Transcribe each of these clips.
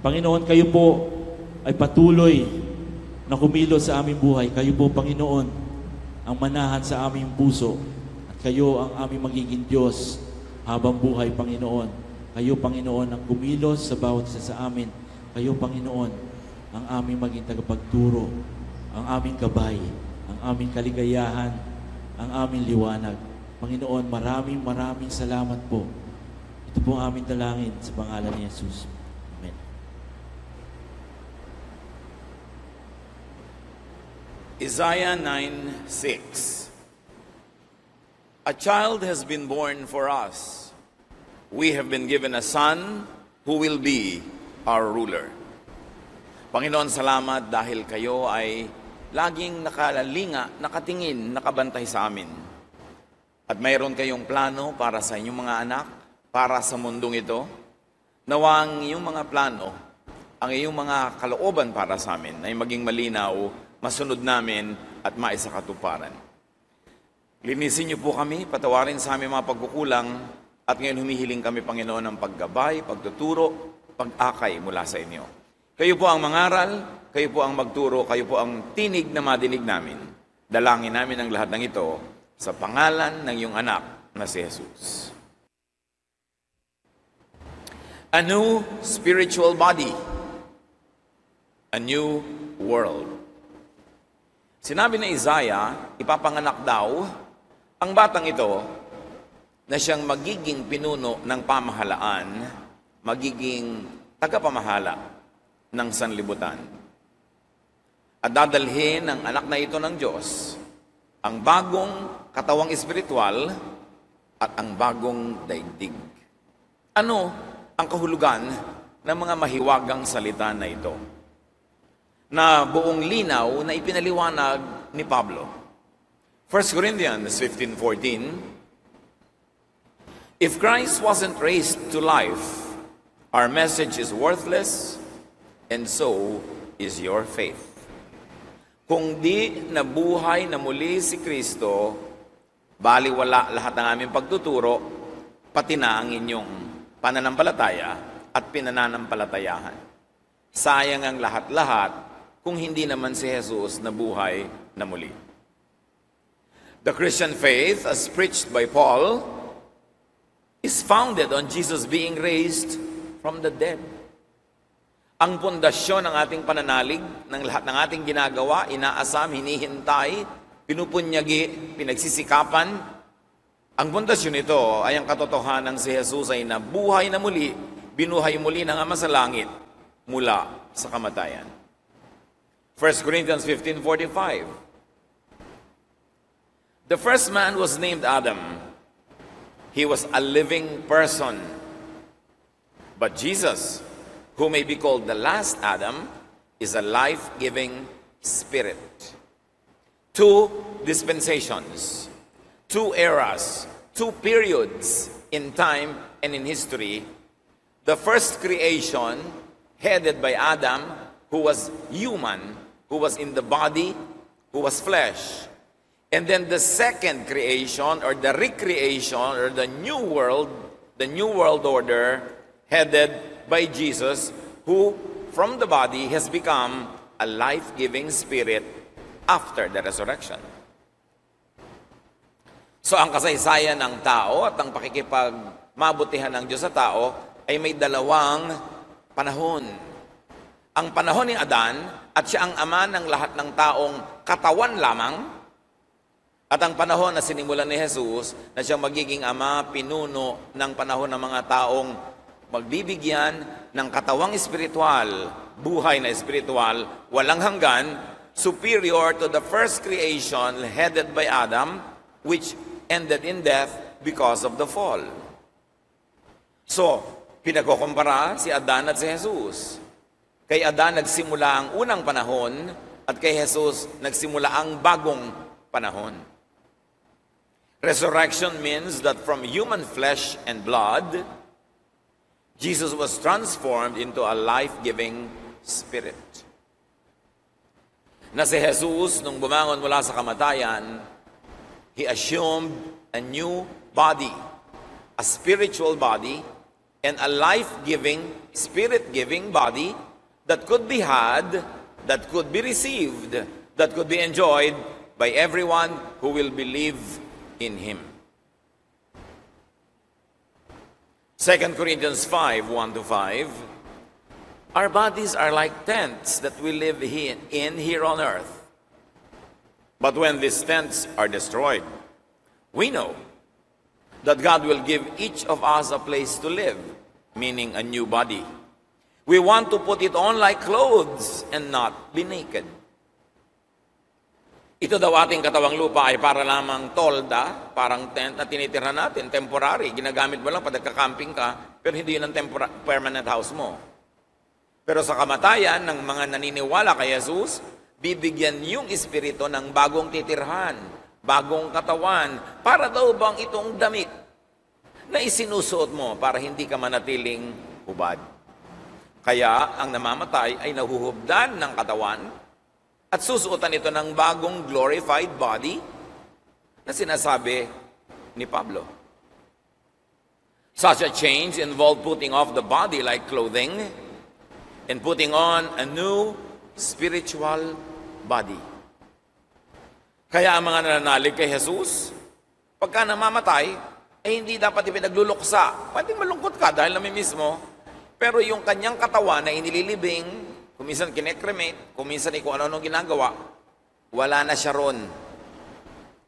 Panginoon, kayo po ay patuloy na kumilos sa aming buhay. Kayo po, Panginoon, ang manahan sa aming puso. At kayo ang aming magiging Diyos habang buhay, Panginoon. Kayo, Panginoon, ang kumilos sa bawat isa sa amin. Kayo, Panginoon, ang aming maging tagapagturo, ang aming gabay, ang aming kaligayahan, ang aming liwanag. Panginoon, maraming salamat po. Ito po ang aming dalangin sa pangalan ni Jesus. Amen. Isaiah 9:6. A child has been born for us. We have been given a son who will be our ruler. Panginoon, salamat dahil kayo ay laging nakalalinga, nakatingin, nakabantay sa amin. At mayroon kayong plano para sa inyong mga anak, para sa mundong ito. Nawang iyong mga plano, ang iyong mga kalooban para sa amin ay maging malinaw, masunod namin at maisakatuparan. Linisin niyo po kami, patawarin sa aming mga pagkukulang, at ngayon humihiling kami, Panginoon, ng paggabay, pagtuturo, pag-akay mula sa inyo. Kayo po ang mangaral, kayo po ang magturo, kayo po ang tinig na madinig namin. Dalangin namin ang lahat ng ito sa pangalan ng iyong anak na si Jesus. A new spiritual body, a new world. Sinabi ni Isaiah, ipapanganak daw ang batang ito na siyang magiging pinuno ng pamahalaan, magiging tagapamahala ng sanlibutan. At dadalhin ng anak na ito ng Diyos ang bagong katawang espiritual at ang bagong daigdig. Ano ang kahulugan ng mga mahiwagang salita na ito? Na buong linaw na ipinaliwanag ni Pablo. 1 Corinthians 15:14. If Christ wasn't raised to life, our message is worthless, and so is your faith. Kung di nabuhay na muli si Kristo, baliwala lahat ng aming pagtuturo, pati na ang inyong pananampalataya at pinananampalatayahan. Sayang ang lahat-lahat kung hindi naman si Jesus nabuhay na muli. The Christian faith, as preached by Paul, is founded on Jesus being raised from the dead. Ang pundasyon ng ating pananalig, ng lahat ng ating ginagawa, inaasam, hinihintay, pinupunyagi, pinagsisikapan, ang pundasyon nito ay ang katotohanan ng si Jesus ay nabuhay na muli, binuhay muli ng Ama sa langit mula sa kamatayan. 1 Corinthians 15:45. The first man was named Adam. He was a living person. But Jesus, who may be called the last Adam, is a life-giving spirit. Two dispensations, two eras, two periods in time and in history. The first creation, headed by Adam, who was human, who was in the body, who was flesh. And then the second creation, or the recreation, or the new world order, headed by Jesus, who from the body has become a life-giving spirit after the resurrection. So ang kasaysayan ng tao at ang pakikipagmabutihan ng Diyos sa tao ay may dalawang panahon. Ang panahon ni Adan, at siya ang ama ng lahat ng taong katawan lamang, at ang panahon na sinimulan ni Jesus na siyang magiging ama, pinuno ng panahon ng mga taong magbibigyan ng katawang espiritual, buhay na espiritual, walang hanggan, superior to the first creation headed by Adam, which ended in death because of the fall. So, pinagkukumpara si Adan at si Jesus. Kay Adan nagsimula ang unang panahon at kay Jesus nagsimula ang bagong panahon. Resurrection means that from human flesh and blood, Jesus was transformed into a life-giving spirit. Na si Jesus, nung bumangon mula sa kamatayan, He assumed a new body, a spiritual body, and a life-giving, spirit-giving body that could be had, that could be received, that could be enjoyed by everyone who will believe in Him. 2 Corinthians 5, 1-5, our bodies are like tents that we live in here on earth. But when these tents are destroyed, we know that God will give each of us a place to live, meaning a new body. We want to put it on like clothes and not be naked. Ito daw ating katawang lupa ay para lamang tolda, parang tent na tinitirhan natin, temporary. Ginagamit mo lang pag nagka-camping ka, pero hindi yun ang permanent house mo. Pero sa kamatayan ng mga naniniwala kay Jesus, bibigyan yung espiritu ng bagong titirhan, bagong katawan, para daw bang itong damit na isinusuot mo para hindi ka manatiling hubad. Kaya ang namamatay ay nahuhubdan ng katawan at susuotan ito ng bagong glorified body na sinasabi ni Pablo. Such a change involved putting off the body like clothing and putting on a new spiritual body. Kaya ang mga nananalig kay Jesus, pagka namamatay, ay hindi dapat ipinagluluksa. Pwedeng malungkot ka dahil namimiss mo, pero yung kanyang katawan na inililibing, kung minsan kinekremate, kung minsan kung ano-ano ginagawa, wala na siya ron.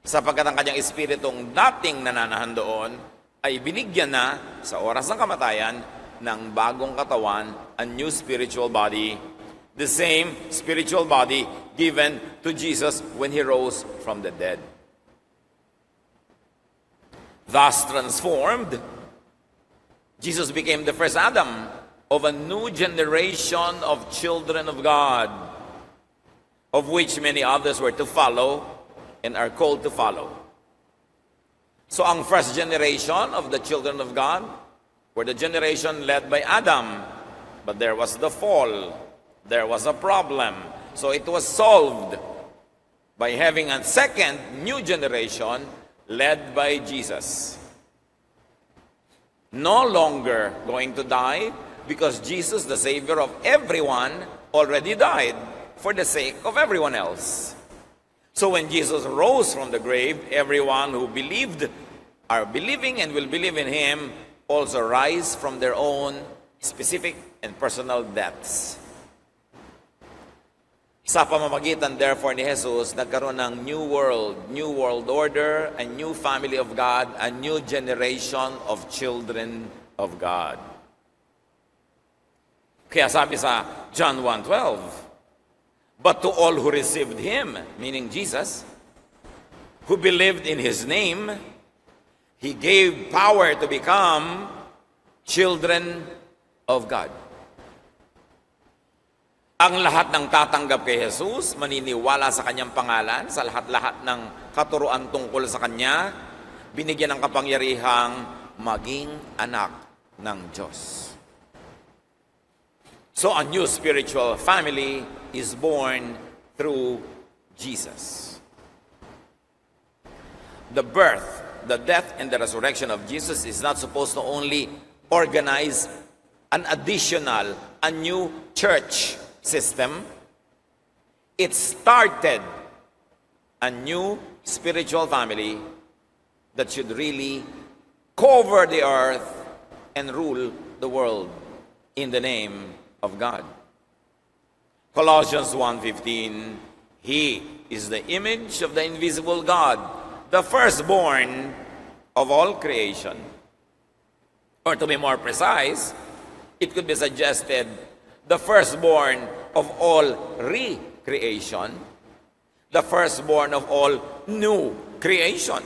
Sapagkat ang kanyang espiritong dating nananahan doon, ay binigyan na sa oras ng kamatayan ng bagong katawan, a new spiritual body, the same spiritual body given to Jesus when He rose from the dead. Thus transformed, Jesus became the first Adam of a new generation of children of God, of which many others were to follow and are called to follow. So ang first generation of the children of God were the generation led by Adam, but there was the fall, there was a problem. So it was solved by having a second new generation led by Jesus. No longer going to die because Jesus, the Savior of everyone, already died for the sake of everyone else. So when Jesus rose from the grave, everyone who believed, are believing and will believe in Him, also rise from their own specific and personal deaths. Sa pamamagitan therefore ni Jesus, nagkaroon ng new world order, a new family of God, a new generation of children of God. Kaya sabi sa John 1:12, but to all who received Him, meaning Jesus, who believed in His name, He gave power to become children of God. Ang lahat ng tatanggap kay Jesus, maniniwala sa Kanyang pangalan, sa lahat-lahat ng katuruan tungkol sa Kanya, binigyan ng kapangyarihang maging anak ng Diyos. So a new spiritual family is born through Jesus. The birth, the death, and the resurrection of Jesus is not supposed to only organize an additional, a new church system. It started a new spiritual family that should really cover the earth and rule the world in the name of God. Colossians 1:15, He is the image of the invisible God, the firstborn of all creation. Or to be more precise, it could be suggested, the firstborn of all recreation, the firstborn of all new creation.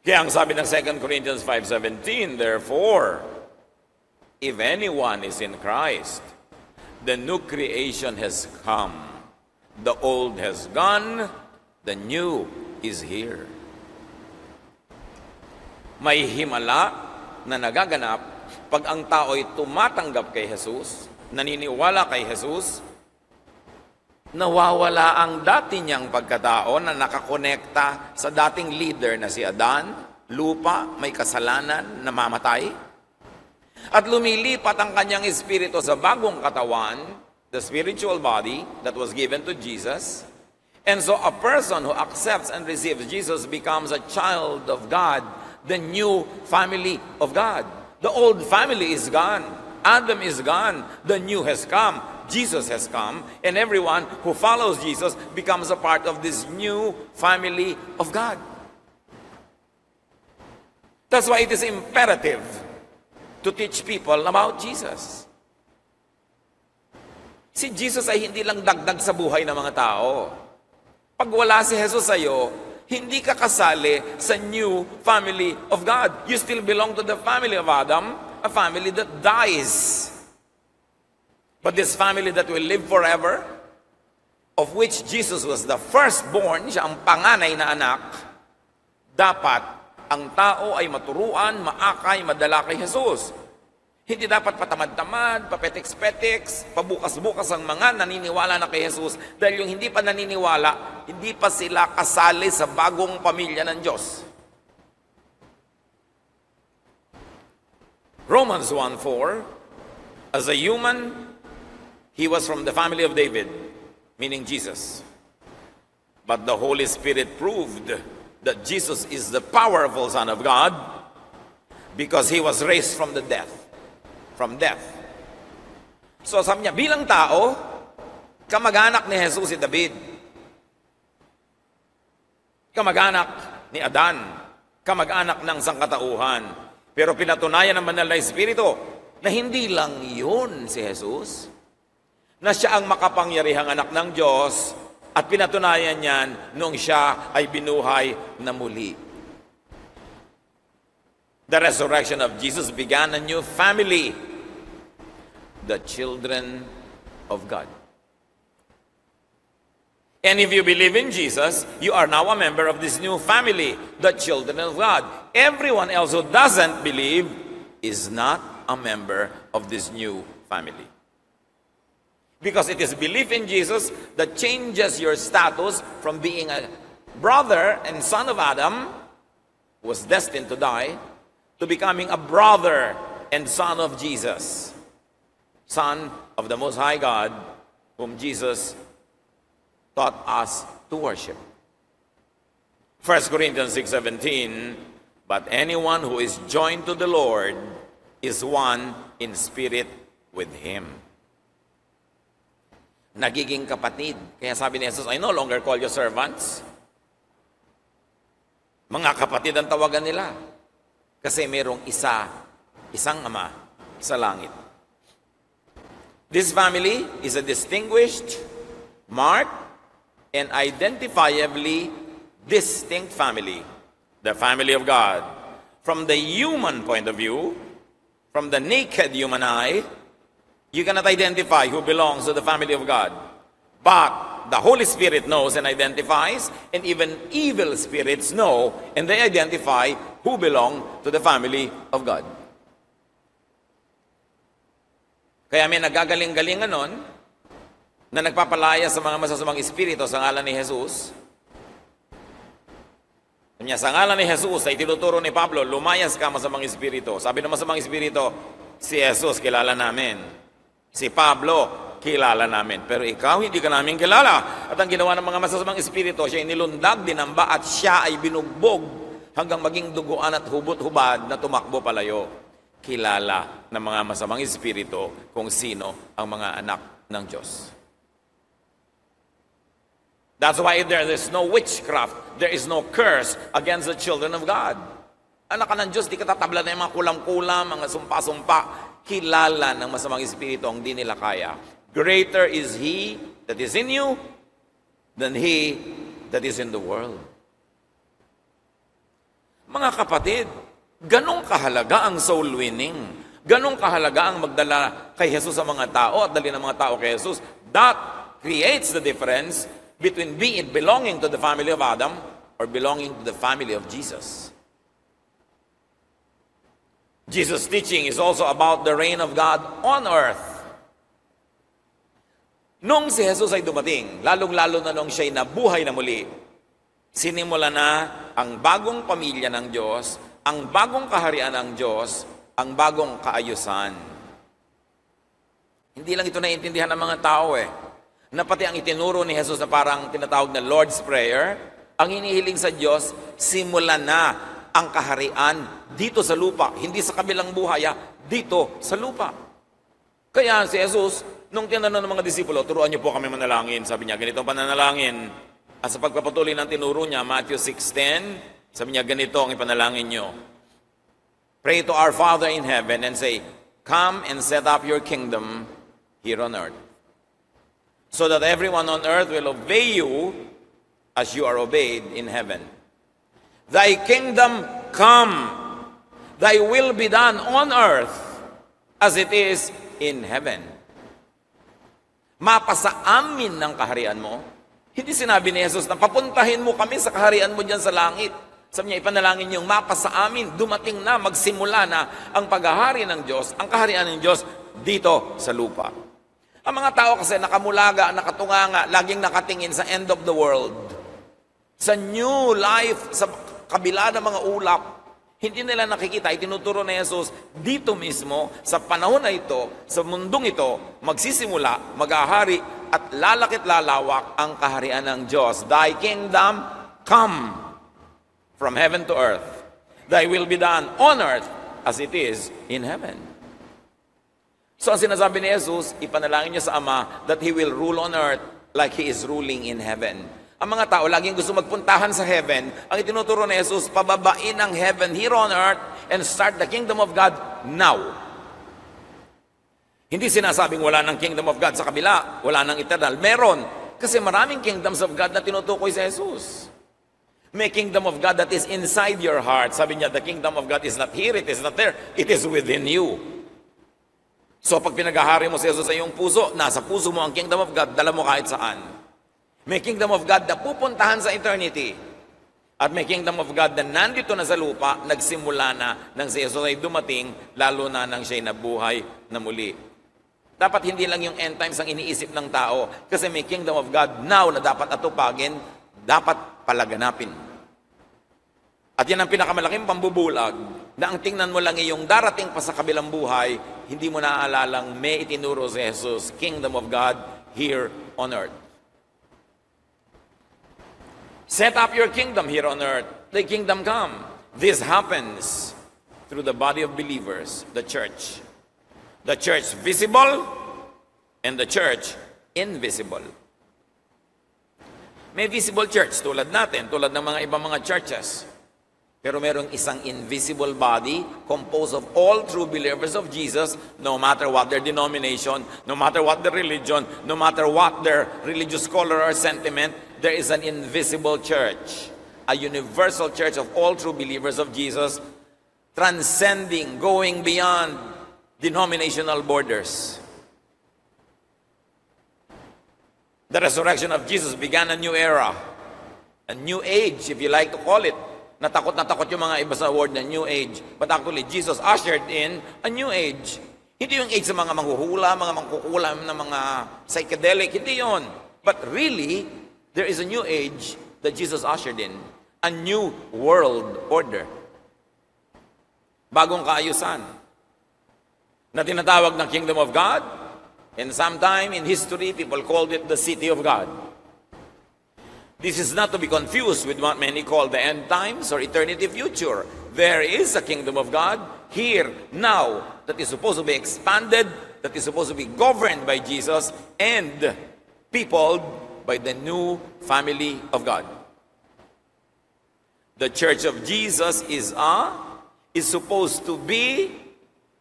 Kaya ang sabi ng 2 Corinthians 5:17, therefore, if anyone is in Christ, the new creation has come. The old has gone, the new is here. May himala na nagaganap pag ang tao ay tumatanggap kay Jesus, naniniwala kay Jesus, nawawala ang dati niyang pagkatao na nakakonekta sa dating leader na si Adan, lupa, may kasalanan, namamatay. At lumilipat ang kanyang espiritu sa bagong katawan, the spiritual body that was given to Jesus. And so a person who accepts and receives Jesus becomes a child of God, the new family of God. The old family is gone. Adam is gone. The new has come. Jesus has come. And everyone who follows Jesus becomes a part of this new family of God. That's why it is imperative to teach people about Jesus. Si Jesus ay hindi lang dagdag sa buhay ng mga tao. Pag wala si Jesus sa'yo, hindi ka kasali sa new family of God. You still belong to the family of Adam, a family that dies. But this family that will live forever, of which Jesus was the firstborn, siya ang panganay na anak, dapat ang tao ay maturuan, maakay, madala kay Jesus. Hindi dapat patamad-tamad, papetiks-petiks, pabukas-bukas ang mga naniniwala na kay Jesus. Dahil yung hindi pa naniniwala, hindi pa sila kasali sa bagong pamilya ng Diyos. Romans 1:4, as a human, he was from the family of David, meaning Jesus. But the Holy Spirit proved that Jesus is the powerful Son of God because he was raised from the death. From death. So sabi niya, bilang tao, kamag-anak ni Jesus si David. Kamag-anak ni Adan. Kamag-anak ng sangkatauhan. Pero pinatunayan ng Banal na Espiritu na hindi lang yun si Jesus, na siya ang makapangyarihang anak ng Diyos at pinatunayan niyan noong siya ay binuhay na muli. The resurrection of Jesus began a new family, the children of God. And if you believe in Jesus, you are now a member of this new family, the children of God. Everyone else who doesn't believe is not a member of this new family. Because it is belief in Jesus that changes your status from being a brother and son of Adam, who was destined to die, to becoming a brother and son of Jesus, son of the Most High God, whom Jesus taught us to worship. 1 Corinthians 6:17, but anyone who is joined to the Lord is one in spirit with Him. Nagiging kapatid. Kaya sabi ni Jesus, I no longer call you servants. Mga kapatid ang tawagan nila. Kasi merong isang Ama sa langit. This family is a distinguished, marked, and identifiably distinct family. The family of God. From the human point of view, from the naked human eye, you cannot identify who belongs to the family of God. But the Holy Spirit knows and identifies, and even evil spirits know, and they identify who belong to the family of God. Kaya may nagagaling-galingan nun, na nagpapalaya sa mga masasamang espiritu sa ngalan ni Jesus. Sa ngalan ni Jesus ay tinuturo ni Pablo, lumayas ka masamang espiritu. Sabi ng masamang espiritu, si Jesus kilala namin. Si Pablo, kilala namin. Pero ikaw, hindi ka namin kilala. At ang ginawa ng mga masasamang espiritu, siya ay nilundag, dinamba, at siya ay binugbog hanggang maging duguan at hubot-hubad na tumakbo palayo. Kilala ng mga masamang espiritu kung sino ang mga anak ng Diyos. That's why there is no witchcraft, there is no curse against the children of God. Anak ka ng Diyos, di ka tatabla na yung mga kulam-kulam, mga sumpa-sumpa. Kilala ng masamang espiritu ang di nila kaya. Greater is He that is in you than he that is in the world. Mga kapatid, ganong kahalaga ang soul winning. Ganong kahalaga ang magdala kay Jesus sa mga tao at dali ng mga tao kay Jesus. That creates the difference between being belonging to the family of Adam or belonging to the family of Jesus. Jesus' teaching is also about the reign of God on earth. Nung si Jesus ay dumating, lalong-lalo na nung siya'y nabuhay na muli, sinimula na ang bagong pamilya ng Diyos, ang bagong kaharian ng Diyos, ang bagong kaayusan. Hindi lang ito naiintindihan ng mga tao na pati ang itinuro ni Jesus na parang tinatawag na Lord's Prayer, ang hinihiling sa Diyos, simulan na ang kaharian dito sa lupa, hindi sa kabilang buhay, dito sa lupa. Kaya si Jesus, nung tinanong ng mga disipulo, turuan niyo po kami manalangin. Sabi niya, ganito ang pananalangin. At sa pagpapatuloy ng tinuro niya, Matthew 6:10, sabi niya, ganito ang ipanalangin niyo. Pray to our Father in heaven and say, come and set up your kingdom here on earth, so that everyone on earth will obey you as you are obeyed in heaven. Thy kingdom come, thy will be done on earth as it is in heaven. Mapasa amin ng kaharian mo. Hindi sinabi ni Jesus na papuntahin mo kami sa kaharian mo dyan sa langit. Sabi niya, ipanalangin yung mapasa amin, dumating na, magsimula na ang paghahari ng Diyos, ang kaharian ng Diyos dito sa lupa. Ang mga tao kasi nakamulaga, nakatunganga, laging nakatingin sa end of the world. Sa new life, sa kabila ng mga ulap, hindi nila nakikita, itinuturo na Jesus, dito mismo, sa panahon na ito, sa mundong ito, magsisimula, maghahari, at lalakit lalawak ang kaharian ng Diyos. Thy kingdom come from heaven to earth. Thy will be done on earth as it is in heaven. So ang sinasabi ni Jesus, ipanalangin niya sa Ama that He will rule on earth like He is ruling in heaven. Ang mga tao laging gusto magpuntahan sa heaven. Ang itinuturo ni Jesus, pababain ang heaven here on earth and start the kingdom of God now. Hindi sinasabing wala ng kingdom of God sa kabila, wala ng eternal. Meron. Kasi maraming kingdoms of God na tinutukoy sa Jesus. May kingdom of God that is inside your heart. Sabi niya, the kingdom of God is not here, it is not there, it is within you. So pag pinaghahari mo si Jesus sa iyong puso, nasa puso mo ang kingdom of God, dala mo kahit saan. May kingdom of God na pupuntahan sa eternity. At may kingdom of God na nandito na sa lupa, nagsimula na nang si Jesus ay dumating, lalo na nang siya'y nabuhay na muli. Dapat hindi lang yung end times ang iniisip ng tao, kasi may kingdom of God now na dapat atupagin, dapat palaganapin. At yan ang pinakamalaking pambubulag, na ang tingnan mo lang yung darating pa sa kabilang buhay, hindi mo naaalalang may itinuro si Jesus, kingdom of God here on earth. Set up your kingdom here on earth. The kingdom come. This happens through the body of believers, the church. The church visible and the church invisible. May visible church tulad natin, tulad ng mga ibang mga churches. Pero merong isang invisible body composed of all true believers of Jesus, no matter what their denomination, no matter what their religion, no matter what their religious color or sentiment, there is an invisible church, a universal church of all true believers of Jesus, transcending, going beyond denominational borders. The resurrection of Jesus began a new era, a new age, if you like to call it. Natakot yung mga iba sa word na new age. But actually, Jesus ushered in a new age. Hindi yung age sa mga manghuhula, mga mangkukulam na mga psychedelic. Hindi yun. But really, there is a new age that Jesus ushered in. A new world order. Bagong kaayusan. Na tinatawag ng kingdom of God. And sometime in history, people called it the city of God. This is not to be confused with what many call the end times or eternity future. There is a kingdom of God here, now, that is supposed to be expanded, that is supposed to be governed by Jesus and peopled by the new family of God. The church of Jesus is supposed to be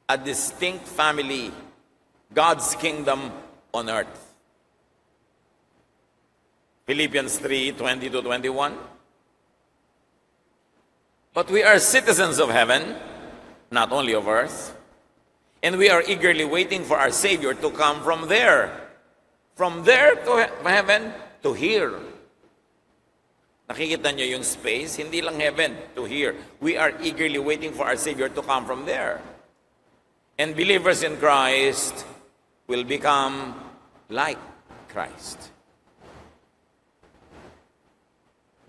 a distinct family, God's kingdom on earth. Philippians 3:20-21. But we are citizens of heaven, not only of earth, and we are eagerly waiting for our Savior to come from there. From there to heaven to here. Nakikita niyo yung space, hindi lang heaven to here. We are eagerly waiting for our Savior to come from there. And believers in Christ will become like Christ.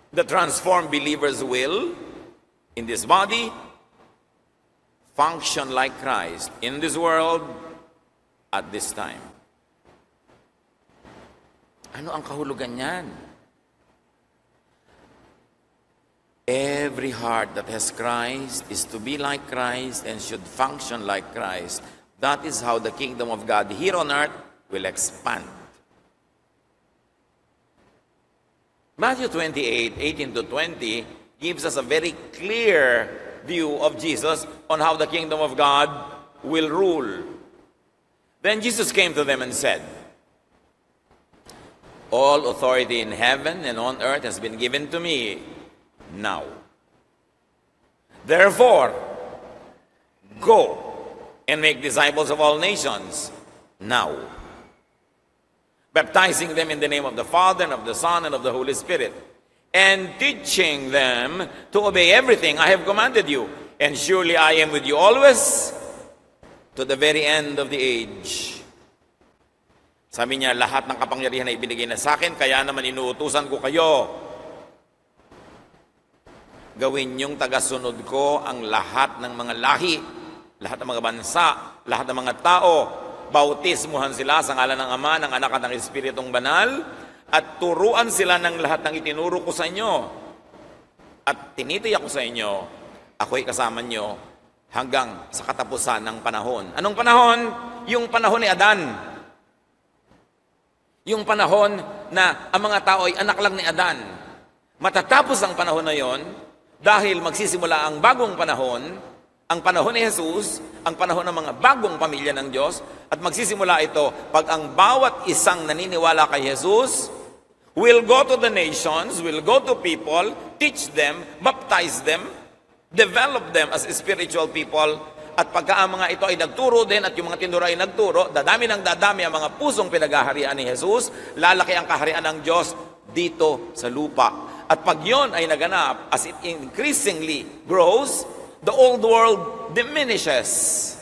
The transformed believers will, in this body, function like Christ in this world at this time. Ano ang kahulugan niyan? Every heart that has Christ is to be like Christ and should function like Christ. That is how the kingdom of God here on earth will expand. Matthew 28:18-20 gives us a very clear view of Jesus on how the kingdom of God will rule. Then Jesus came to them and said, "All authority in heaven and on earth has been given to me now. Therefore, go and make disciples of all nations now, baptizing them in the name of the Father and of the Son and of the Holy Spirit, and teaching them to obey everything I have commanded you. And surely I am with you always to the very end of the age." Sabi niya, lahat ng kapangyarihan na ibinigay na sa akin, kaya naman inuutusan ko kayo. Gawin niyong tagasunod ko ang lahat ng mga lahi, lahat ng mga bansa, lahat ng mga tao. Bautismuhan sila sa ngalan ng Ama, ng Anak at ng Espiritong Banal, at turuan sila ng lahat ng itinuro ko sa inyo. At tinitiyak ko sa inyo, ako'y kasama niyo hanggang sa katapusan ng panahon. Anong panahon? Yung panahon ni Adan. Yung panahon na ang mga tao ay anak lang ni Adan. Matatapos ang panahon na yon, dahil magsisimula ang bagong panahon, ang panahon ni Jesus, ang panahon ng mga bagong pamilya ng Diyos, at magsisimula ito pag ang bawat isang naniniwala kay Jesus will go to the nations, will go to people, teach them, baptize them, develop them as spiritual people. At pagka ang mga ito ay nagturo din at yung mga tinuro ay nagturo, dadami ng dadami ang mga pusong pinaghaharian ni Jesus, lalaki ang kaharian ng Diyos dito sa lupa. At pag yon ay naganap, as it increasingly grows, the old world diminishes.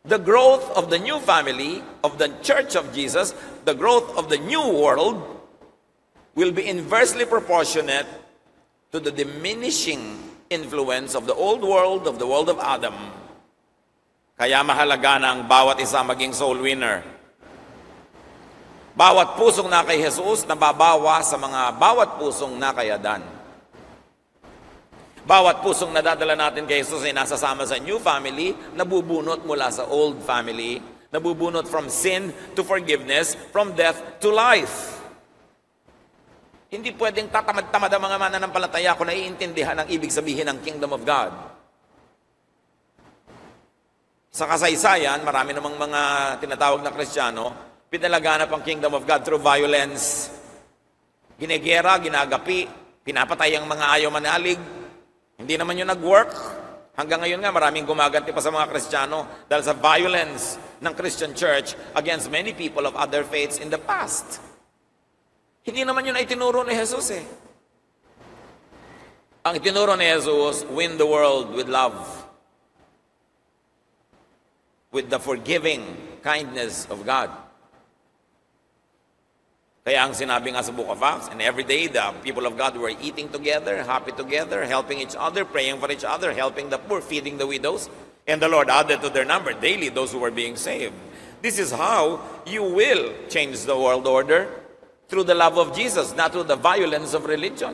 The growth of the new family, of the church of Jesus, the growth of the new world, will be inversely proportionate to the diminishing influence of the old world, of the world of Adam. Kaya mahalaga na ang bawat isa maging soul winner. Bawat pusong na kay Jesus, nababawa sa mga bawat pusong na kay Adan. Bawat pusong nadadala natin kay Jesus ay nasasama sa new family, nabubunot mula sa old family, nabubunot from sin to forgiveness, from death to life. Hindi pwedeng tatamad-tamad ang mga mananampalataya kung naiintindihan ang ibig sabihin ng kingdom of God. Sa kasaysayan, marami namang mga tinatawag na Kristiyano, pinalaganap ang kingdom of God through violence. Ginegera, ginagapi, pinapatay ang mga ayaw manalig. Hindi naman yun nag-work. Hanggang ngayon nga, maraming gumaganti pa sa mga Kristiyano dahil sa violence ng Christian church against many people of other faiths in the past. Hindi naman yun ay tinuro ni Jesus eh. Ang itinuro ni Jesus, win the world with love, with the forgiving kindness of God. Kaya ang sinabi nga sa Book of Acts, and every day the people of God were eating together, happy together, helping each other, praying for each other, helping the poor, feeding the widows, and the Lord added to their number daily those who were being saved. This is how you will change the world order, through the love of Jesus, not through the violence of religion.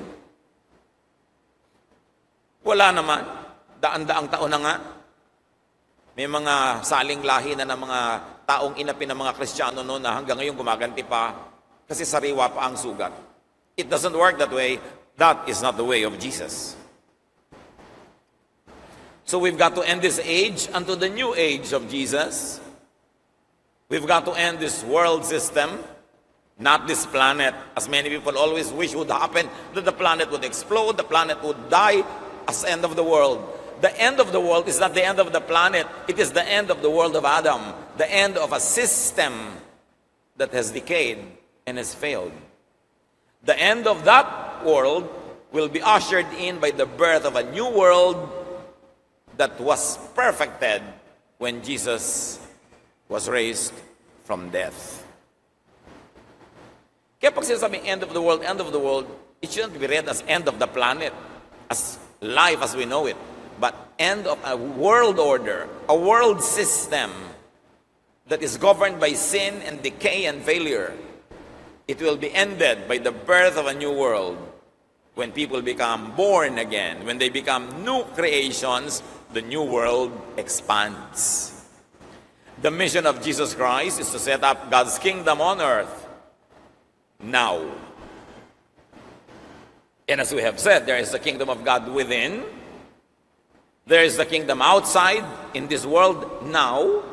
Wala naman. Daan-daang taon na nga. May mga saling lahi na ng mga taong inapi ng mga Kristiyano noon na hanggang ngayon gumaganti pa kasi sariwa pa ang sugat. It doesn't work that way. That is not the way of Jesus. So we've got to end this age unto the new age of Jesus. We've got to end this world system, not this planet, as many people always wish would happen, that the planet would explode, the planet would die as the end of the world. The end of the world is not the end of the planet. It is the end of the world of Adam, the end of a system that has decayed and has failed. The end of that world will be ushered in by the birth of a new world that was perfected when Jesus was raised from death. Kaya pag sinasabing end of the world, it shouldn't be read as end of the planet, as life as we know it. But end of a world order, a world system that is governed by sin and decay and failure. It will be ended by the birth of a new world. When people become born again, when they become new creations, the new world expands. The mission of Jesus Christ is to set up God's kingdom on earth now. And as we have said, there is the kingdom of God within. There is the kingdom outside in this world now.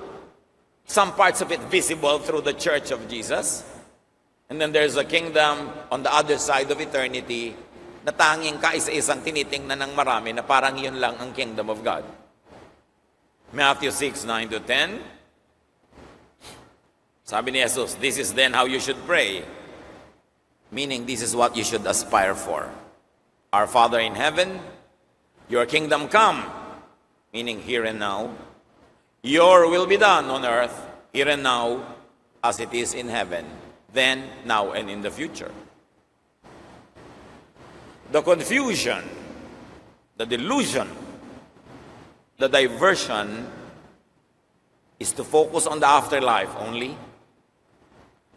Some parts of it visible through the church of Jesus. And then there's a kingdom on the other side of eternity na tanging kaisa-isang tinitingnan ng marami na parang yun lang ang kingdom of God. Matthew 6, 9 to 10. Sabi ni Jesus, this is then how you should pray. Meaning, this is what you should aspire for. Our Father in heaven, your kingdom come. Meaning, here and now. Your will be done on earth, here and now, as it is in heaven. Then, now, and in the future. The confusion, the delusion, the diversion is to focus on the afterlife only,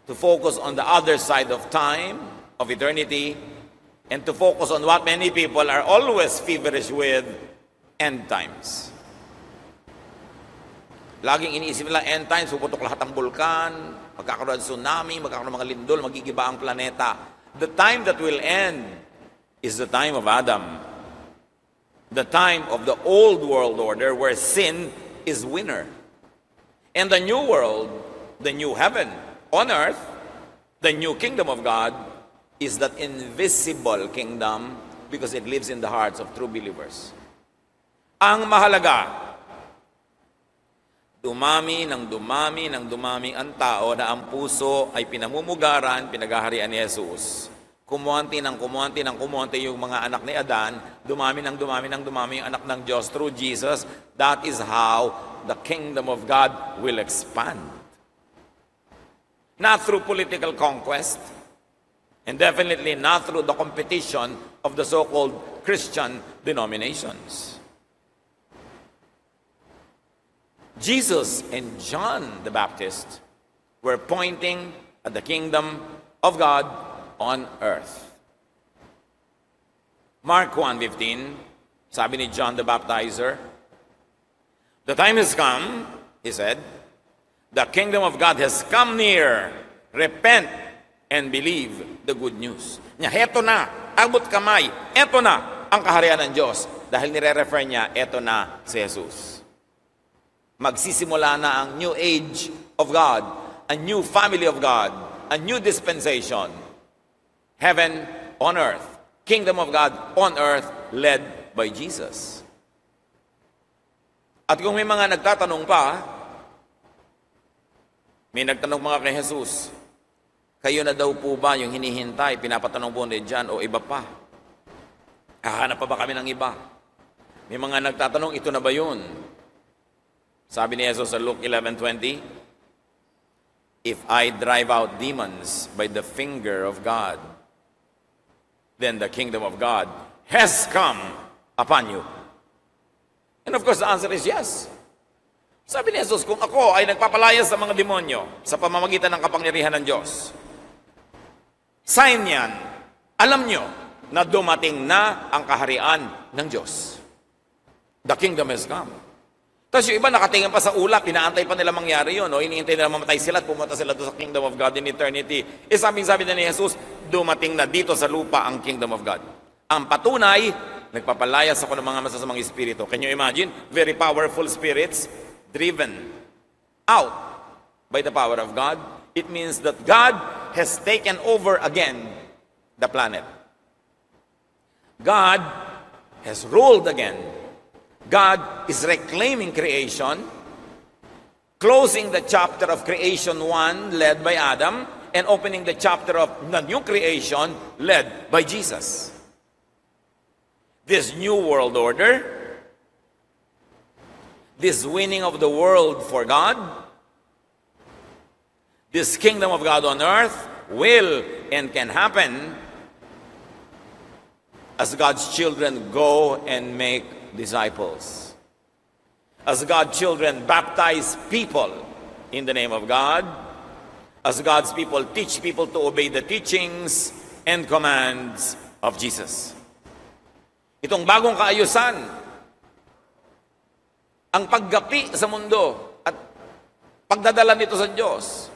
to focus on the other side of time, of eternity, and to focus on what many people are always feverish with, end times. Laging iniisip nila, end times, puputok lahat ng bulkan, magkakaroon ng tsunami, magkakaroon ng mga lindol, magigiba ang planeta. The time that will end is the time of Adam. The time of the old world order where sin is winner. And the new world, the new heaven on earth, the new kingdom of God, is that invisible kingdom because it lives in the hearts of true believers. Ang mahalaga, dumami ang tao na ang puso ay pinamumugaran, pinaghaharian ni Jesus. Kumuanti yung mga anak ni Adan, dumami yung anak ng Diyos through Jesus. That is how the kingdom of God will expand. Not through political conquest, and definitely not through the competition of the so-called Christian denominations. Jesus and John the Baptist were pointing at the kingdom of God on earth. Mark 1:15, sabi ni John the Baptizer, the time has come, he said, the kingdom of God has come near. Repent and believe the good news. Heto na, abot kamay, eto na ang kaharian ng Diyos. Dahil nire-refer niya, eto na si Jesus. Magsisimula na ang new age of God, a new family of God, a new dispensation. Heaven on earth, kingdom of God on earth, led by Jesus. At kung may mga nagtatanong pa, may nagtanong mga kay Jesus, kayo na daw po ba yung hinihintay, pinapatanong po ni John, o iba pa? Hahanap pa ba kami ng iba? May mga nagtatanong, ito na ba yun? Sabi ni Jesus sa Luke 11:20, if I drive out demons by the finger of God, then the kingdom of God has come upon you. And of course, the answer is yes. Sabi ni Jesus, kung ako ay nagpapalayas sa mga demonyo sa pamamagitan ng kapangyarihan ng Diyos, sign yan, alam nyo na dumating na ang kaharian ng Diyos. The kingdom has come. Tapos yung iba nakatingin pa sa ulap, inaantay pa nila mangyari yun, o iniintay nila mamatay sila at pumunta sila doon sa kingdom of God in eternity. Sabi na ni Jesus, dumating na dito sa lupa ang kingdom of God. Ang patunay, nagpapalayas ako ng mga masasamang espiritu. Can you imagine? Very powerful spirits driven out by the power of God. It means that God has taken over again the planet. God has ruled again. God is reclaiming creation, closing the chapter of creation 1 led by Adam, and opening the chapter of the new creation led by Jesus. This new world order, this winning of the world for God, this kingdom of God on earth will and can happen as God's children go and make disciples. as God's children, baptize people in the name of God. As God's people, teach people to obey the teachings and commands of Jesus. Itong bagong kaayusan, ang paggapi sa mundo at pagdadala nito sa Diyos,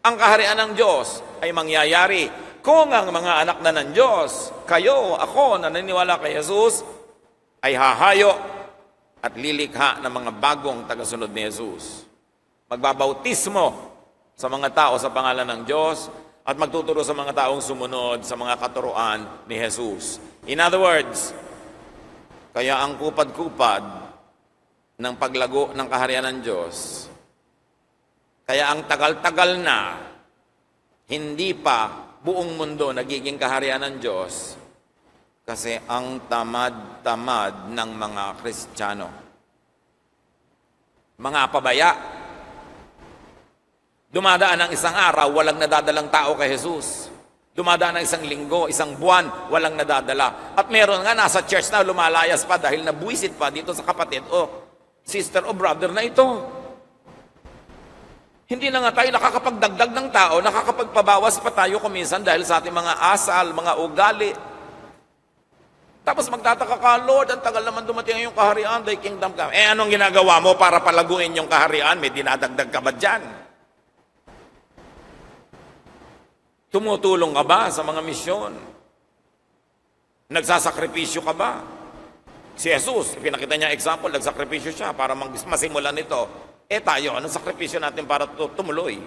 ang kaharian ng Diyos ay mangyayari kung ang mga anak na ng Diyos, kayo, ako, na naniniwala kay Jesus, ay hahayo at lilikha ng mga bagong tagasunod ni Jesus. Magbabautismo sa mga tao sa pangalan ng Diyos at magtuturo sa mga taong sumunod sa mga katuruan ni Jesus. In other words, kaya ang kupad-kupad ng paglago ng kaharian ng Diyos, kaya ang tagal-tagal na hindi pa buong mundo nagiging kaharian ng Diyos kasi ang tamad-tamad ng mga Kristiyano. Mga pabaya. Dumadaan ang isang araw, walang nadadalang tao kay Jesus. Dumadaan ang isang linggo, isang buwan, walang nadadala. At meron nga nasa church na lumalayas pa dahil nabuwisit pa dito sa kapatid o sister o brother na ito. Hindi na nga tayo nakakapagdagdag ng tao, nakakapagpabawas pa tayo kuminsan dahil sa ating mga asal, mga ugali. Tapos magtataka ka, Lord, ang tagal naman dumating yung kaharian, thy kingdom come. Anong ginagawa mo para palaguin yung kaharian? May dinadagdag ka ba dyan? Tumutulong ka ba sa mga misyon? Nagsasakripisyo ka ba? Si Jesus, pinakita niya example, nagsakripisyo siya para masimulan ito. Tayo, anong sakripisyo natin para tumuloy?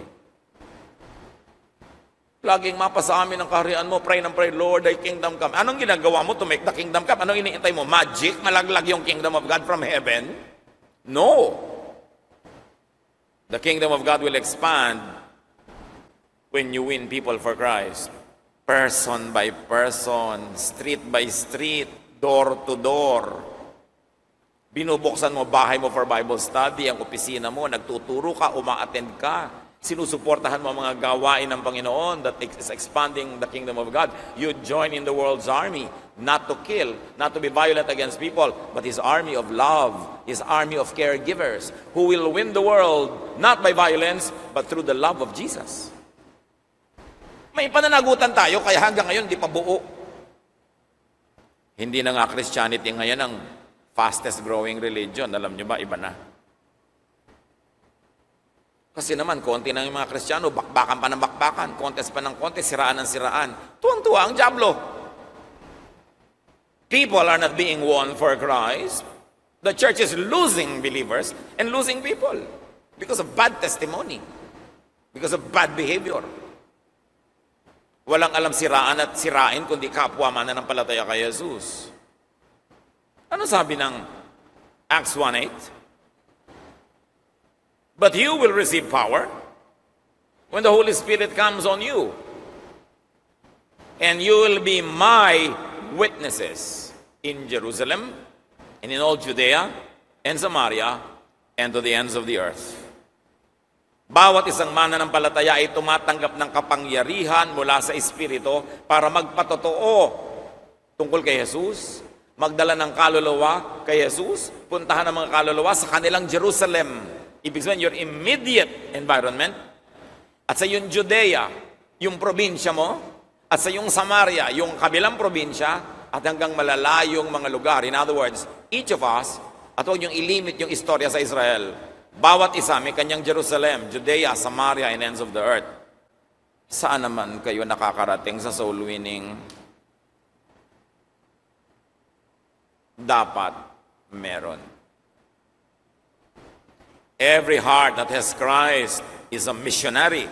Laging mapa sa amin ang kaharian mo, pray ng pray, Lord, thy kingdom come. Anong ginagawa mo to make the kingdom come? Anong iniintay mo? Magic? Malaglag yung kingdom of God from heaven? No. The kingdom of God will expand when you win people for Christ. Person by person, street by street, door to door. Binubuksan mo bahay mo for Bible study, ang opisina mo, nagtuturo ka, uma-attend ka. Sinusuportahan mo ang mga gawain ng Panginoon that is expanding the kingdom of God. You join in the world's army, not to kill, not to be violent against people, but His army of love, His army of caregivers, who will win the world, not by violence, but through the love of Jesus. May pananagutan tayo, kaya hanggang ngayon di pa buo. Hindi na nga Christianity ngayon ang fastest growing religion. Alam nyo ba, iba na. Kasi naman, konti na yung mga Kristiyano, bakbakan pa ng bakbakan, kontes pa ng kontes, siraan ng siraan. Tuwang-tuwa ang dyablo. People are not being won for Christ. The church is losing believers and losing people because of bad testimony, because of bad behavior. Walang alam siraan at sirain, kundi kapwa mananampalataya kay Jesus. Ano sabi ng Acts 1:8? But you will receive power when the Holy Spirit comes on you. And you will be my witnesses in Jerusalem and in all Judea and Samaria and to the ends of the earth. Bawat isang mananampalataya ay tumatanggap ng kapangyarihan mula sa Espiritu para magpatotoo tungkol kay Jesus, magdala ng kaluluwa kay Jesus, puntahan ang mga kaluluwa sa kanilang Jerusalem. Ibig sabihin, your immediate environment, at sa yung Judea, yung probinsya mo, at sa yung Samaria, yung kabilang probinsya, at hanggang malalayong mga lugar. In other words, each of us, at huwag yung ilimit yung istorya sa Israel, bawat isa may kanyang Jerusalem, Judea, Samaria, and ends of the earth. Saan naman kayo nakakarating sa soul winning? Dapat meron. Every heart that has Christ is a missionary.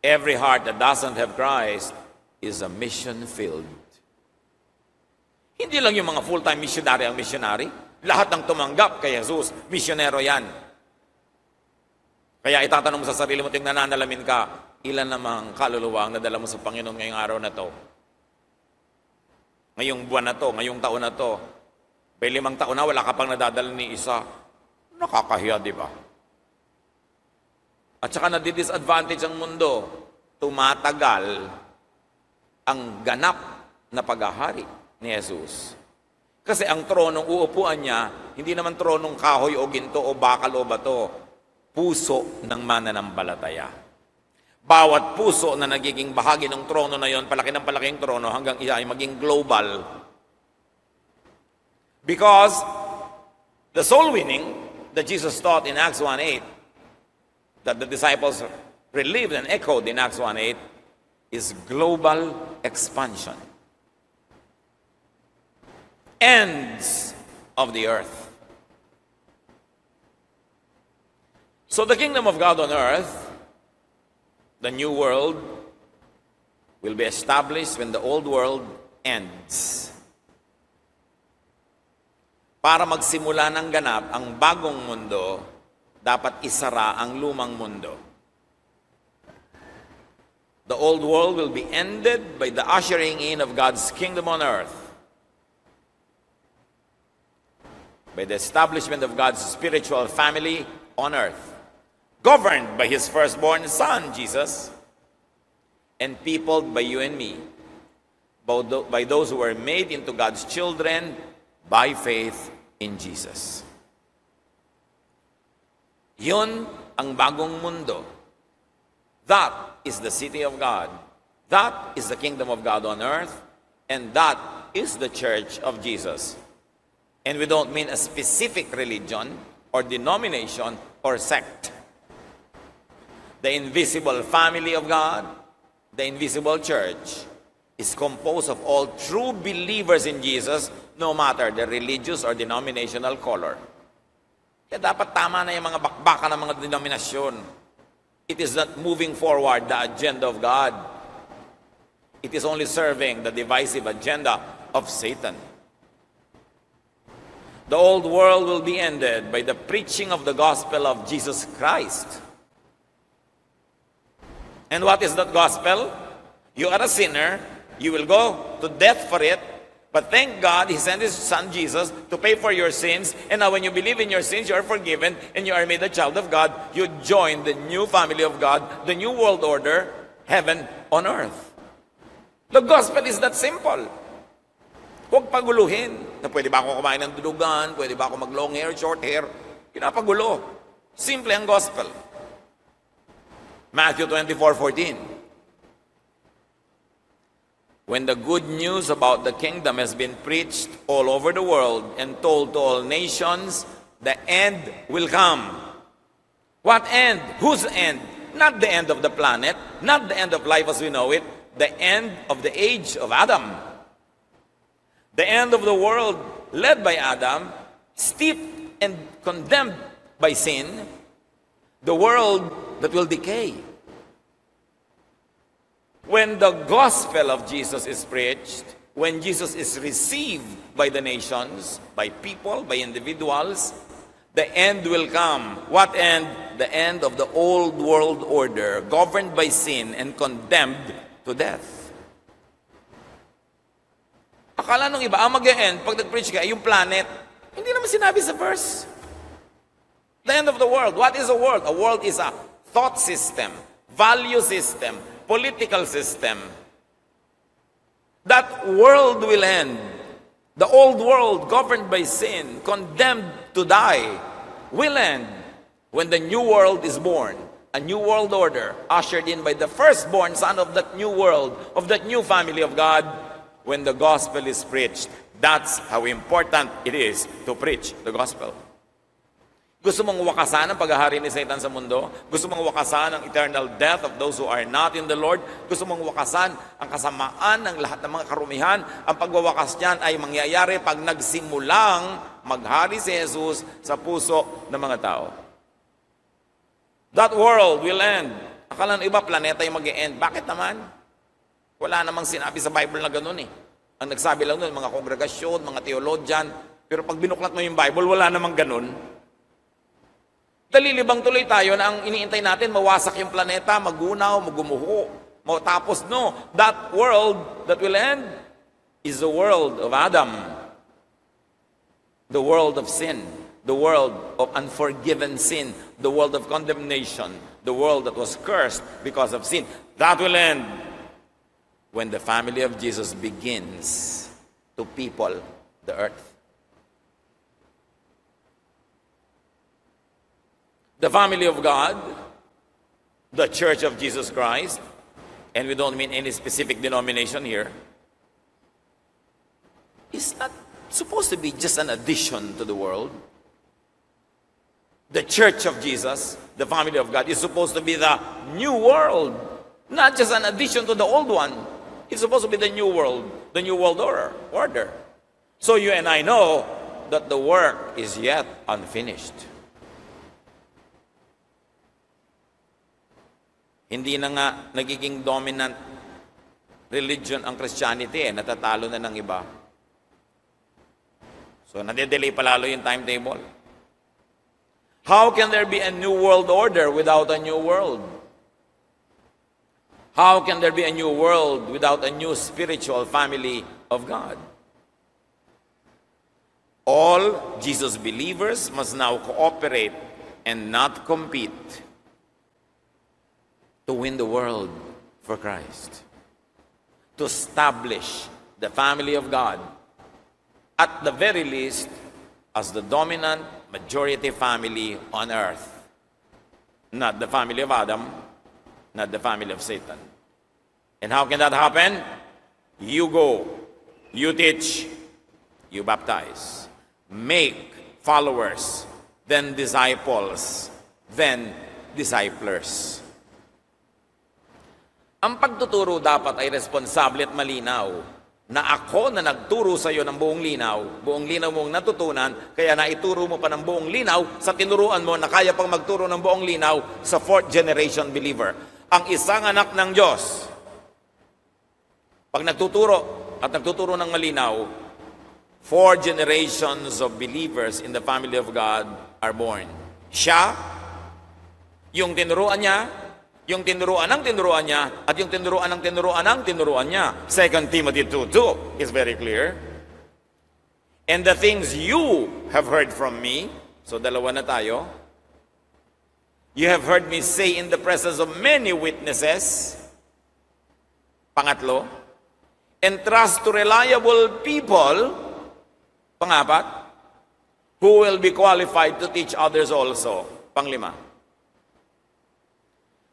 Every heart that doesn't have Christ is a mission field. Hindi lang yung mga full-time missionary ang missionary. Lahat ng tumanggap kay Jesus, misyonero yan. Kaya itatanong mo sa sarili mo, ting nananalamin ka, ilan namang kaluluwa ang nadala mo sa Panginoon ngayong araw na to? Ngayong buwan na to, ngayong taon na to, may 5 taon na, wala ka pang nadadala ni isa. Nakakahiya, di ba? At saka nadi-disadvantage ang mundo. Tumatagal ang ganap na paghahari ni Jesus. Kasi ang tronong uupuan niya, hindi naman tronong kahoy o ginto o bakal o bato, puso ng mananampalataya. Bawat puso na nagiging bahagi ng trono na yon, palaki ng palaki ang trono hanggang isa ay maging global. Because the soul winning that Jesus taught in Acts 1:8, that the disciples relived and echoed in Acts 1:8, is global expansion. Ends of the earth. So the kingdom of God on earth, the new world, will be established when the old world ends. Para magsimula ng ganap ang bagong mundo, dapat isara ang lumang mundo. The old world will be ended by the ushering in of God's kingdom on earth, by the establishment of God's spiritual family on earth, governed by His firstborn Son, Jesus, and peopled by you and me, by those who were made into God's children by faith in Jesus. Yun ang bagong mundo. That is the city of God. That is the kingdom of God on earth, and that is the church of Jesus. And we don't mean a specific religion or denomination or sect. The invisible family of God, the invisible church, is composed of all true believers in Jesus, no matter the religious or denominational color. Kaya dapat tama na yung mga bakbakan ng mga denominasyon. It is not moving forward the agenda of God. It is only serving the divisive agenda of Satan. The old world will be ended by the preaching of the gospel of Jesus Christ. And what is that gospel? You are a sinner. You will go to death for it. But thank God, He sent His Son Jesus to pay for your sins. And now when you believe in your sins, you are forgiven and you are made a child of God. You join the new family of God, the new world order, heaven on earth. The gospel is that simple. Huwag paguluhin. Na pwede ba ako kumain ng dudugan? Pwede ba ako mag-long hair, short hair? Pinapagulo. Simple ang gospel. Matthew 24:14. When the good news about the kingdom has been preached all over the world and told to all nations, the end will come. What end? Whose end? Not the end of the planet, not the end of life as we know it, the end of the age of Adam. The end of the world led by Adam, steeped and condemned by sin, the world that will decay. When the gospel of Jesus is preached, when Jesus is received by the nations, by people, by individuals, the end will come. What end? The end of the old world order, governed by sin and condemned to death. Akala nung iba, mag-e-end, pag nag-preach ka, yung planet, hindi naman sinabi sa verse. The end of the world. What is a world? A world is a thought system, value system, political system. That world will end. The old world, governed by sin, condemned to die, will end when the new world is born. A new world order, ushered in by the firstborn Son of that new world, of that new family of God, when the gospel is preached. That's how important it is to preach the gospel. Gusto mong wakasan ang paghahari ni Satan sa mundo? Gusto mong wakasan ang eternal death of those who are not in the Lord? Gusto mong wakasan ang kasamaan ng lahat ng mga karumihan? Ang pagwawakas niyan ay mangyayari pag nagsimulang maghari si Jesus sa puso ng mga tao. That world will end. Akala ng iba, planeta yung mag-e-end. Bakit naman? Wala namang sinabi sa Bible na gano'n eh. Ang nagsabi lang doon, mga kongregasyon, mga theologian. Pero pag binuklat mo yung Bible, wala namang gano'n. Dalilibang tuloy tayo na ang iniintay natin, mawasak yung planeta, magunaw, magumuho. Tapos no, that world that will end is the world of Adam. The world of sin. The world of unforgiven sin. The world of condemnation. The world that was cursed because of sin. That will end when the family of Jesus begins to people the earth. the family of God, the Church of Jesus Christ, and we don't mean any specific denomination here, is not supposed to be just an addition to the world. The Church of Jesus, the family of God, is supposed to be the new world, not just an addition to the old one. It's supposed to be the new world order. So you and I know that the work is yet unfinished. Hindi na nga nagiging dominant religion ang Christianity, natatalo na ng iba. So nade-delay palalo yung timetable. How can there be a new world order without a new world? How can there be a new world without a new spiritual family of God? All Jesus believers must now cooperate and not compete to win the world for Christ. To establish the family of God, at the very least, as the dominant majority family on earth. Not the family of Adam, not the family of Satan. And how can that happen? You go, you teach, you baptize. Make followers, then disciples, then disciplers. Ang pagtuturo dapat ay responsable at malinaw. Na ako na nagturo sa iyo ng buong linaw mong natutunan, kaya naituro mo pa ng buong linaw sa tinuruan mo na kaya pang magturo ng buong linaw sa 4th generation believer. Ang isang anak ng Diyos, pag nagtuturo at nagtuturo ng malinaw, 4 generations of believers in the family of God are born. Siya, yung tinuruan niya, yung tinuruan ng tinuruan niya, at yung tinuruan ng tinuruan ng tinuruan niya. 2 Timothy 2:2 is very clear. And the things you have heard from me, so dalawa na tayo, you have heard me say in the presence of many witnesses, pangatlo, entrust to reliable people, pangapat, who will be qualified to teach others also, panglima.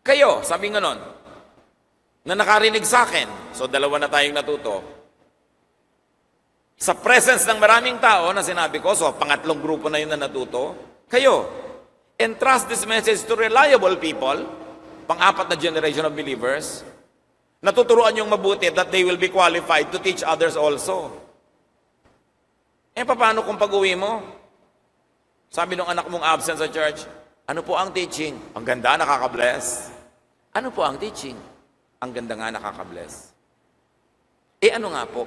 Kayo, sabi nga nun, na nakarinig sa akin, so dalawa na tayong natuto, sa presence ng maraming tao na sinabi ko, so pangatlong grupo na yun na natuto, kayo, entrust this message to reliable people, pang-apat na generation of believers, natuturuan yung mabuti that they will be qualified to teach others also. Paano kung pag-uwi mo? Sabi nung anak mong absent sa church, ano po ang teaching? Ang ganda, nakaka-bless. Ano po ang teaching? Ang ganda nga, nakaka-bless. Ano nga po?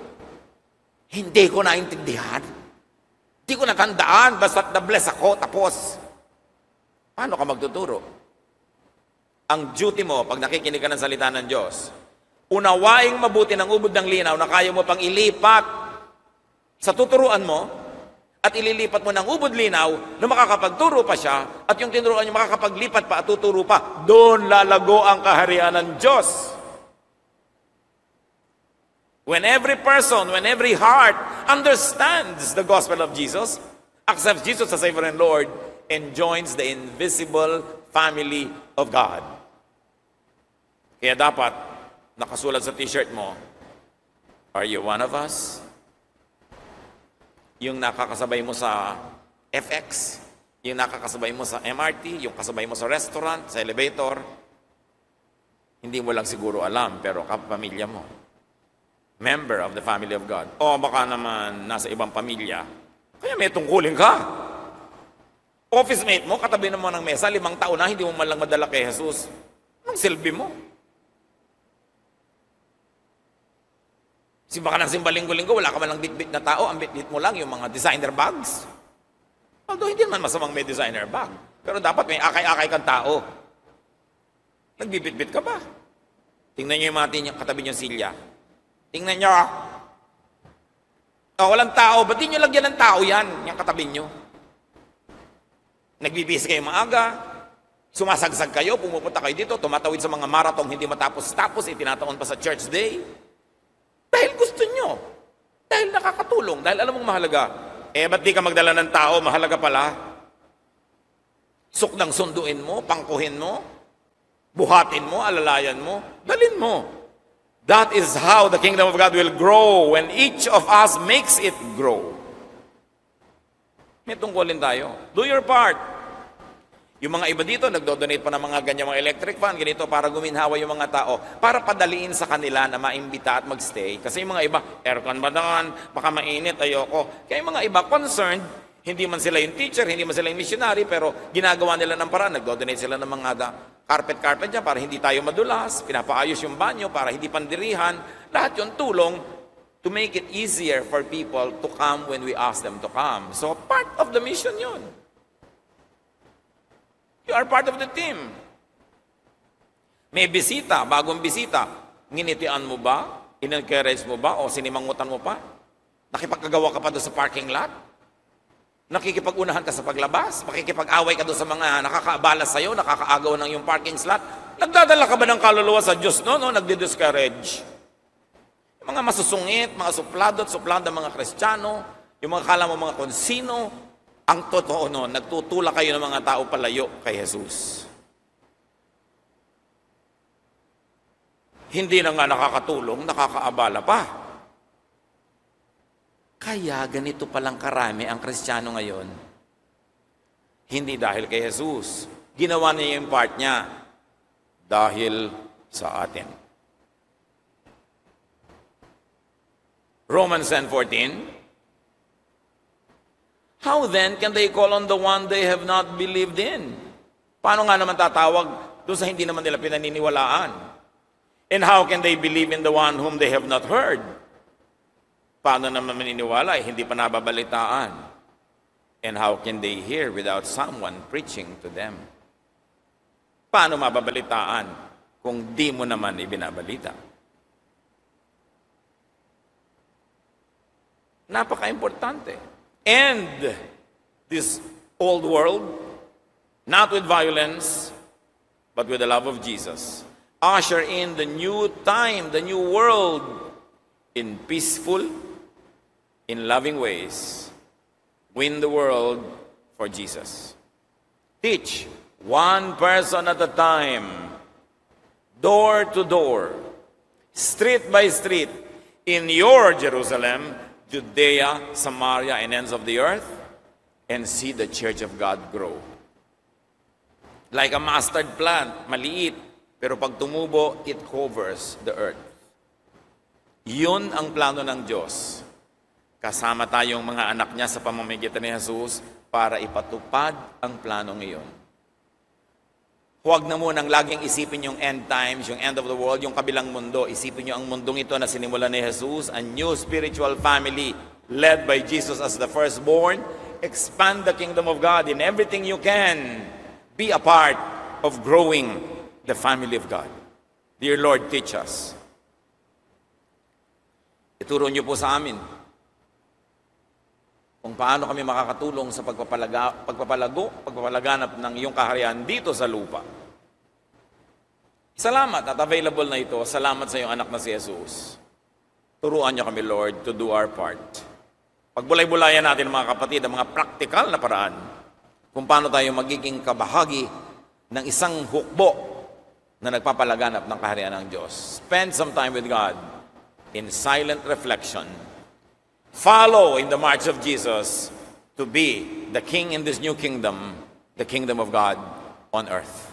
Hindi ko naintindihan. Hindi ko natandaan, basta't na-bless ako, tapos. Paano ka magtuturo? Ang duty mo, pag nakikinig ka ng salita ng Diyos, unawaing mabuti ng ubod ng linaw na kaya mo pang ilipat sa tuturuan mo, at ililipat mo ng ubod linaw na makakapagturo pa siya, at yung tinuruan niya makakapaglipat pa at tuturo pa, doon lalago ang kaharian ng Diyos. When every person, when every heart understands the gospel of Jesus, accepts Jesus as Savior and Lord, and joins the invisible family of God. Kaya dapat, nakasulat sa t-shirt mo, are you one of us? Yung nakakasabay mo sa FX, yung nakakasabay mo sa MRT, yung kasabay mo sa restaurant, sa elevator, hindi mo lang siguro alam, pero kapamilya mo. Member of the family of God. O baka naman nasa ibang pamilya, kaya may tungkulin ka. Office mate mo, katabi naman ng mesa, 5 taon na, hindi mo man lang madala kay Jesus. Anong silbi mo? Simba ka ng simba linggo-linggo, wala ka man lang bit-bit na tao, ang bit-bit mo lang yung mga designer bags. Although hindi naman masamang may designer bag. Pero dapat may akay-akay kang tao. Nagbibit-bit ka ba? Tingnan nyo yung mga katabi nyo silya. Tingnan nyo. Walang tao. Ba't di nyo lagyan ng tao yan? Yung katabi nyo. Nagbibis kayo maaga. Sumasagsag kayo, pumupunta kayo dito, tumatawid sa mga marathon, hindi matapos-tapos, itinataon pa sa church day. Dahil gusto nyo. Dahil nakakatulong. Dahil alam mong mahalaga. Ba't di ka magdala ng tao? Mahalaga pala. Sukdang sunduin mo, pangkuhin mo, buhatin mo, alalayan mo, dalin mo. That is how the kingdom of God will grow when each of us makes it grow. May tungkulin tayo. Do your part. Yung mga iba dito, nagdo-donate pa ng mga ganyan mga electric fan, ganito, para guminhawa yung mga tao, para padaliin sa kanila na maimbita at magstay. Kasi yung mga iba, aircon ba naman, baka mainit, ayoko. Kaya yung mga iba, concerned, hindi man sila yung teacher, hindi man sila yung missionary, pero ginagawa nila ng paraan, nagdo-donate sila ng mga carpet dyan para hindi tayo madulas, pinapaayos yung banyo para hindi pandirihan, lahat yung tulong to make it easier for people to come when we ask them to come. So, part of the mission yun. You are part of the team. May bisita, bagong bisita. Nginitian mo ba? In-encourage mo ba? O sinimangutan mo pa? Nakipagkagawa ka pa doon sa parking lot? Nakikipag-unahan ka sa paglabas? Makikipag-away ka doon sa mga nakakaabala sa'yo, nakakaagaw ng yung parking slot? Nagdadala ka ba ng kaluluwa sa Diyos, no? Nagdi-discourage. Yung mga masusungit, mga suplado at suplada mga Kristiyano, yung mga kala mo mga konsino, ang totoo no, nagtutulak kayo ng mga tao palayo kay Jesus. Hindi na nga nakakatulong, nakakaabala pa. Kaya ganito palang karami ang Kristiyano ngayon. Hindi dahil kay Jesus. Ginawa niya yung part niya dahil sa atin. Romans 10:14. How then can they call on the one they have not believed in? Paano nga naman tatawag doon sa hindi naman nila pinaniniwalaan? And how can they believe in the one whom they have not heard? Paano naman maniniwala? Hindi pa nababalitaan. And how can they hear without someone preaching to them? Paano mababalitaan kung di mo naman ibinabalita? Napaka-importante. End this old world, not with violence, but with the love of Jesus. Usher in the new time, the new world, in peaceful, in loving ways. Win the world for Jesus. Teach one person at a time, door to door, street by street, in your Jerusalem, Judea, Samaria, and ends of the earth, and see the church of God grow. Like a mustard plant, maliit, pero pag tumubo, it covers the earth. Yun ang plano ng Diyos. Kasama tayong mga anak niya sa pamamagitan ni Jesus para ipatupad ang plano ngayon. Huwag na munang laging isipin yung end times, yung end of the world, yung kabilang mundo. Isipin nyo ang mundong ito na sinimulan ni Jesus, a new spiritual family led by Jesus as the firstborn. Expand the kingdom of God in everything you can. Be a part of growing the family of God. Dear Lord, teach us. Ituro nyo po sa amin kung paano kami makakatulong sa pagpapalaganap ng iyong kaharian dito sa lupa. Salamat at available na ito. Salamat sa iyong anak na si Jesus. Turuan niyo kami, Lord, to do our part. Pagbulay-bulayan natin, mga kapatid, ang mga praktikal na paraan kung paano tayo magiging kabahagi ng isang hukbo na nagpapalaganap ng kaharian ng Diyos. Spend some time with God in silent reflection. Follow in the march of Jesus to be the King in this new kingdom, the kingdom of God on earth.